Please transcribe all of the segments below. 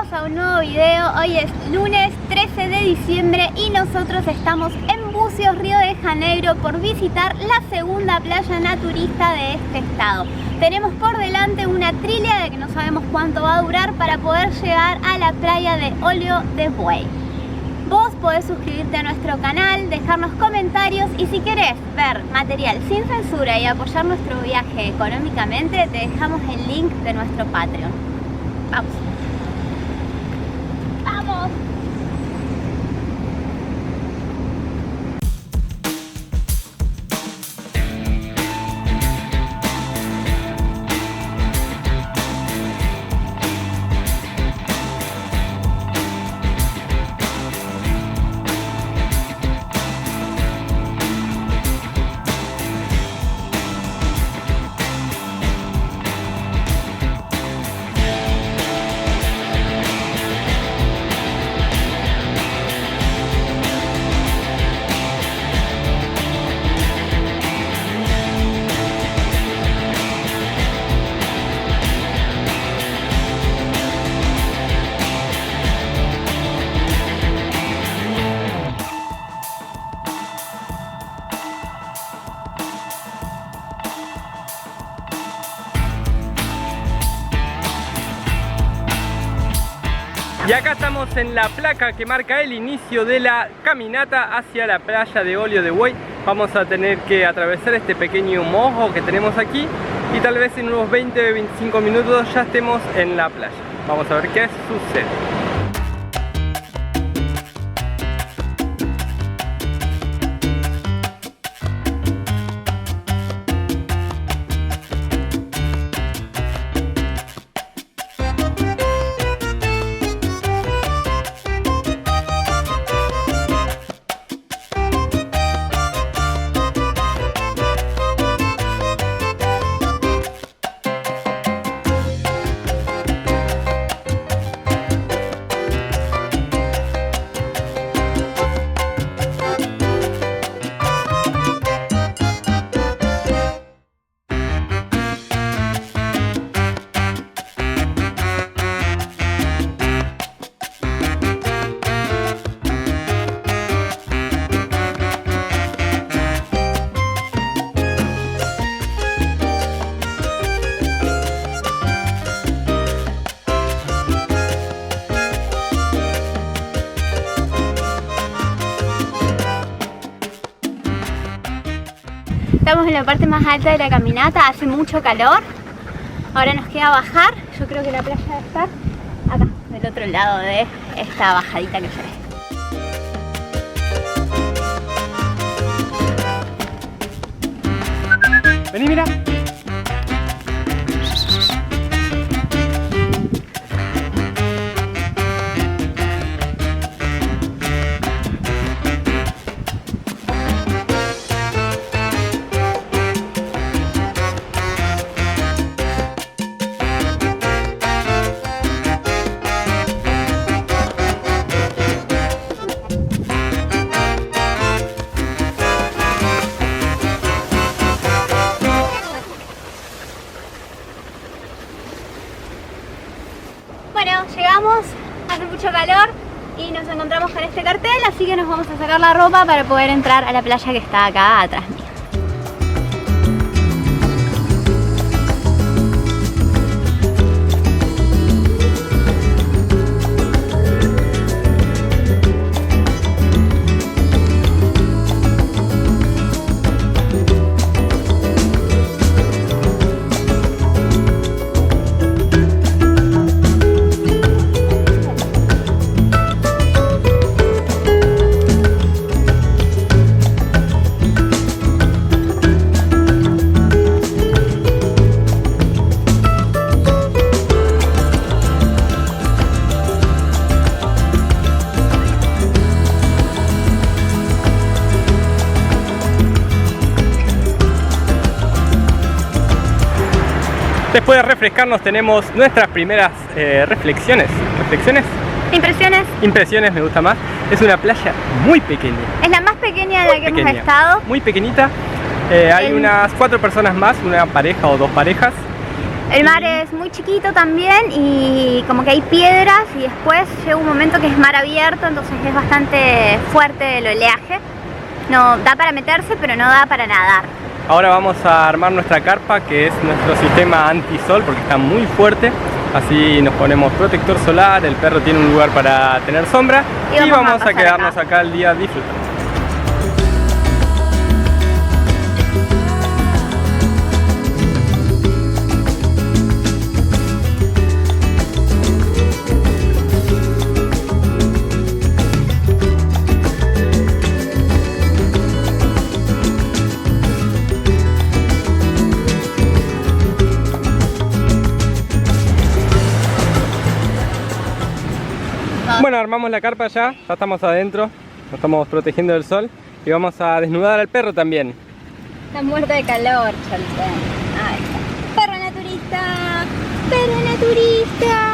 bienvenidos a un nuevo video. Hoy es lunes 13 de diciembre y nosotros estamos en Bucios, Río de Janeiro, por visitar la segunda playa naturista de este estado. Tenemos por delante una tríada que no sabemos cuánto va a durar para poder llegar a la playa de Olho de Buey. Vos podés suscribirte a nuestro canal, dejarnos comentarios y si querés ver material sin censura y apoyar nuestro viaje económicamente, te dejamos el link de nuestro Patreon. Vamos. ¡Vamos! Y acá estamos en la placa que marca el inicio de la caminata hacia la playa de Olho de Buey. Vamos a tener que atravesar este pequeño mojo que tenemos aquí y tal vez en unos 20-25 minutos ya estemos en la playa. Vamos a ver qué sucede. Estamos en la parte más alta de la caminata, hace mucho calor. Ahora nos queda bajar. Yo creo que la playa debe estar acá, del otro lado de esta bajadita que se ve. Vení, mira. Bueno, llegamos, hace mucho calor y nos encontramos con este cartel, así que nos vamos a sacar la ropa para poder entrar a la playa que está acá atrás mío. Después de refrescarnos tenemos nuestras primeras reflexiones. Impresiones me gusta más. Es una playa muy pequeña. Es la más pequeña de la que hemos estado. Muy pequeñita. Hay unas 4 personas más, una pareja o 2 parejas. El mar es muy chiquito también y como que hay piedras y después llega un momento que es mar abierto, entonces es bastante fuerte el oleaje. No da para meterse, pero no da para nadar. Ahora vamos a armar nuestra carpa, que es nuestro sistema antisol, porque está muy fuerte. Así nos ponemos protector solar, el perro tiene un lugar para tener sombra y vamos a quedarnos acá el día disfrutando. Bueno, armamos la carpa ya estamos adentro, nos estamos protegiendo del sol y vamos a desnudar al perro también. Está muerto de calor, Chaltén. Ahí está. Perro naturista, perro naturista.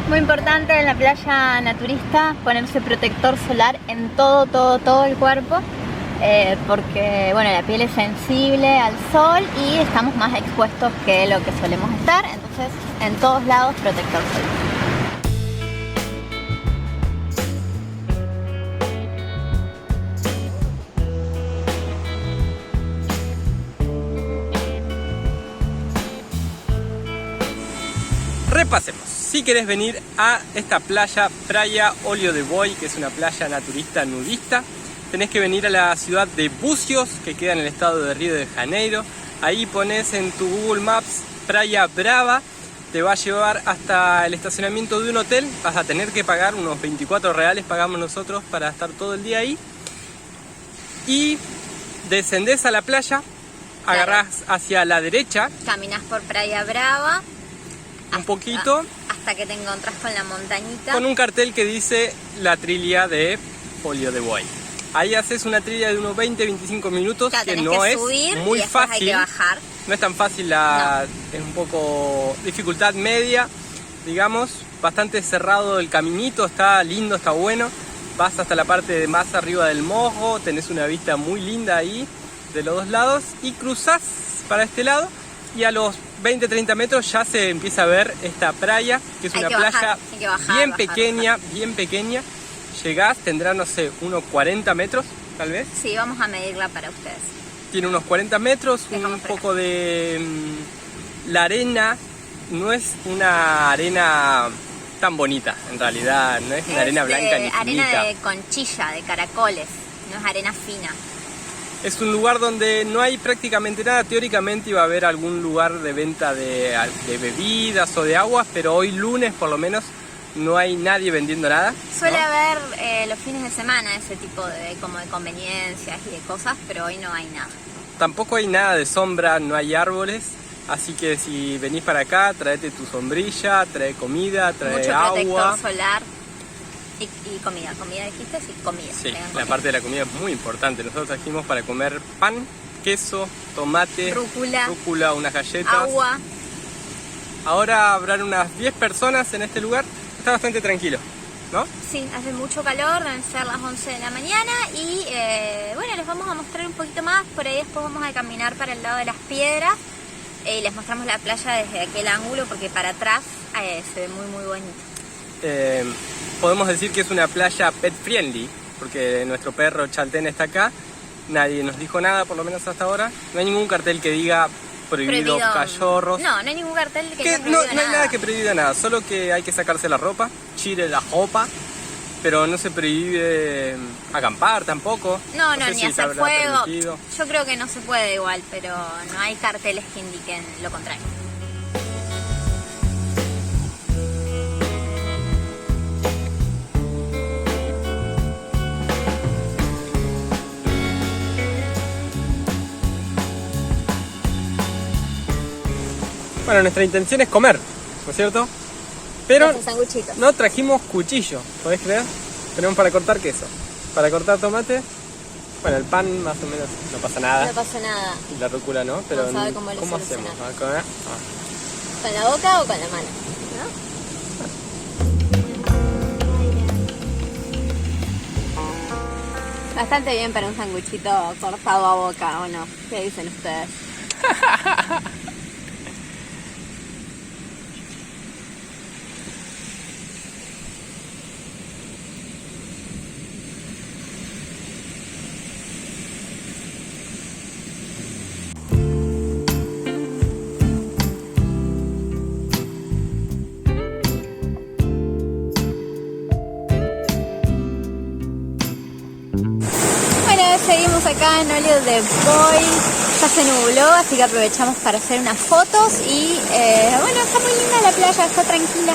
Muy importante en la playa naturista ponerse protector solar en todo el cuerpo, porque bueno, la piel es sensible al sol y estamos más expuestos que lo que solemos estar, entonces en todos lados protector solar. Repasemos, si querés venir a esta playa, Praia Olho de Boi, que es una playa naturista nudista, tenés que venir a la ciudad de Búzios, que queda en el estado de Río de Janeiro. Ahí pones en tu Google Maps Praia Brava, te va a llevar hasta el estacionamiento de un hotel, vas a tener que pagar unos 24 reales, pagamos nosotros para estar todo el día ahí. Y descendés a la playa, agarrás hacia la derecha. Caminás por Praia Brava. Un poquito. Hasta que te encontrás con la montañita. Con un cartel que dice la trilla de Olho de Boi. Ahí haces una trilla de unos 20-25 minutos, claro, que no es muy fácil. Hay que bajar. No es tan fácil, es un poco dificultad media, digamos. Bastante cerrado el caminito, está lindo, está bueno. Vas hasta la parte de más arriba del Morro, tenés una vista muy linda ahí de los dos lados y cruzás para este lado y a los 20-30 metros ya se empieza a ver esta playa, que es una playa bien pequeña. Llegás, tendrá, no sé, unos 40 metros, tal vez. Sí, vamos a medirla para ustedes. Tiene unos 40 metros, un poco de... La arena no es una arena tan bonita, en realidad, no es una arena blanca ni finita. Arena de conchilla, de caracoles, no es arena fina. Es un lugar donde no hay prácticamente nada. Teóricamente iba a haber algún lugar de venta de bebidas o de aguas, pero hoy lunes por lo menos no hay nadie vendiendo nada. Suele haber los fines de semana ese tipo de conveniencias y de cosas, pero hoy no hay nada. Tampoco hay nada de sombra, no hay árboles, así que si venís para acá, traete tu sombrilla, trae comida, trae agua. Mucho protector solar. Y comida dijiste, sí, comida. Sí, la parte de la comida es muy importante. Nosotros trajimos para comer pan, queso, tomate, rúcula, unas galletas. Agua. Ahora habrán unas 10 personas en este lugar. Está bastante tranquilo, ¿no? Sí, hace mucho calor, deben ser las 11 de la mañana y bueno, les vamos a mostrar un poquito más. Por ahí después vamos a caminar para el lado de las piedras y les mostramos la playa desde aquel ángulo porque para atrás se ve muy bonito. Podemos decir que es una playa pet friendly, porque nuestro perro Chaltén está acá. Nadie nos dijo nada, por lo menos hasta ahora. No hay ningún cartel que diga prohibido cachorros. No hay ningún cartel que diga no hay nada que prohíba nada, solo que hay que sacarse la ropa, chile la ropa. Pero no se prohíbe acampar tampoco. No, sé ni si hacer habrá fuego. permitido. Yo creo que no se puede igual, pero no hay carteles que indiquen lo contrario. Bueno, nuestra intención es comer, ¿no es cierto? Pero Esos sanguchitos. no trajimos cuchillo, ¿podés creer? Tenemos para cortar queso, para cortar tomate. Bueno, el pan más o menos no pasa nada. No pasa nada. Y la rúcula no, pero Vamos a ver cómo lo hacemos? solucionamos. ¿A comer? ¿Con la boca o con la mano? ¿No? Bastante bien para un sanguchito cortado a boca, ¿o no? ¿Qué dicen ustedes? Seguimos acá en Olio de Boy, ya se nubló, así que aprovechamos para hacer unas fotos y bueno, está muy linda la playa, está tranquila.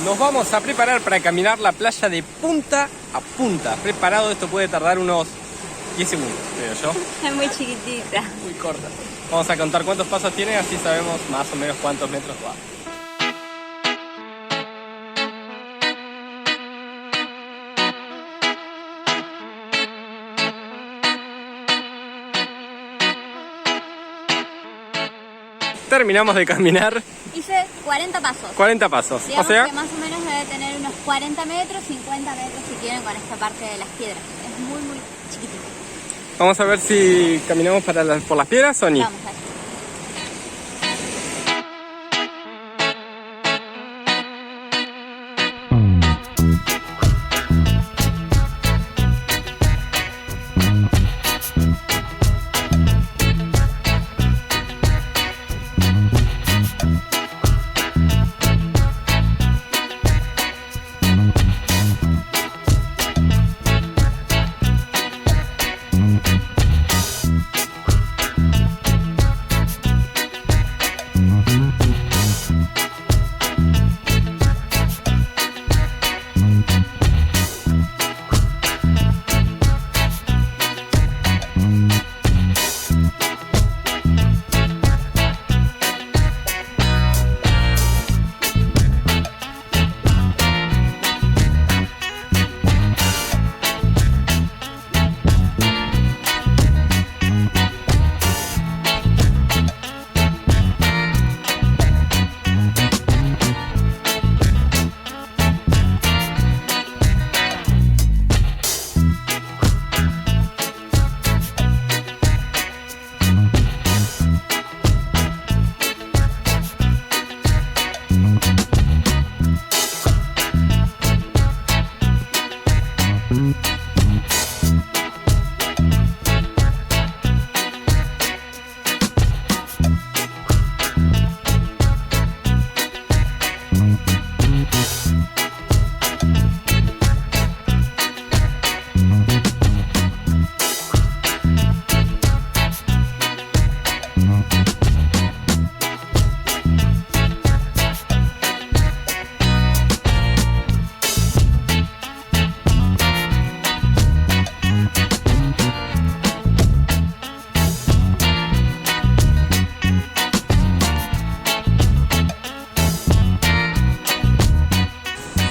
Nos vamos a preparar para caminar la playa de punta a punta. Preparado, esto puede tardar unos 10 segundos, creo yo. Es muy chiquitita. Muy corta. Vamos a contar cuántos pasos tiene, así sabemos más o menos cuántos metros va. Terminamos de caminar. Hice 40 pasos. 40 pasos. Digamos O sea, que más o menos debe tener unos 40 metros, 50 metros si quieren con esta parte de las piedras. Es muy, muy chiquitito. vamos a ver si caminamos por las piedras o ni. Vamos a ver.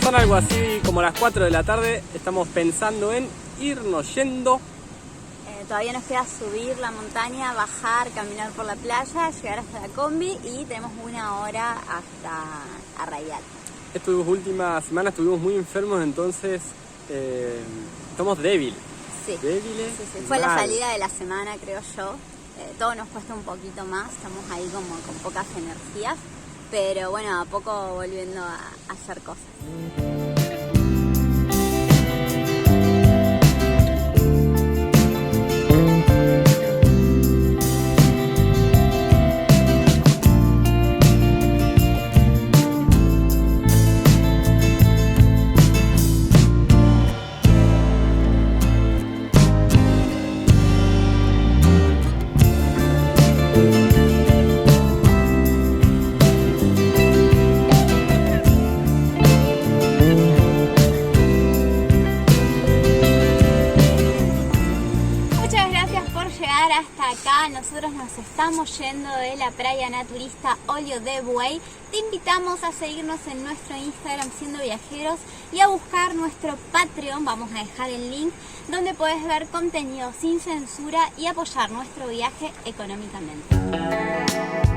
Son algo así como las 4 de la tarde, estamos pensando en irnos yendo. Todavía nos queda subir la montaña, bajar, caminar por la playa, llegar hasta la combi y tenemos 1 hora hasta Arraial. Estas últimas semanas estuvimos muy enfermos, entonces estamos débiles. Sí. ¿Débiles? Sí. Fue la salida de la semana, creo yo. Todo nos cuesta un poquito más, estamos ahí como con pocas energías, pero bueno, a poco volviendo a hacer cosas. acá, nosotros nos estamos yendo de la playa naturista Olio de Buey. Te invitamos a seguirnos en nuestro Instagram Siendo Viajeros y a buscar nuestro Patreon, vamos a dejar el link, donde puedes ver contenido sin censura y apoyar nuestro viaje económicamente.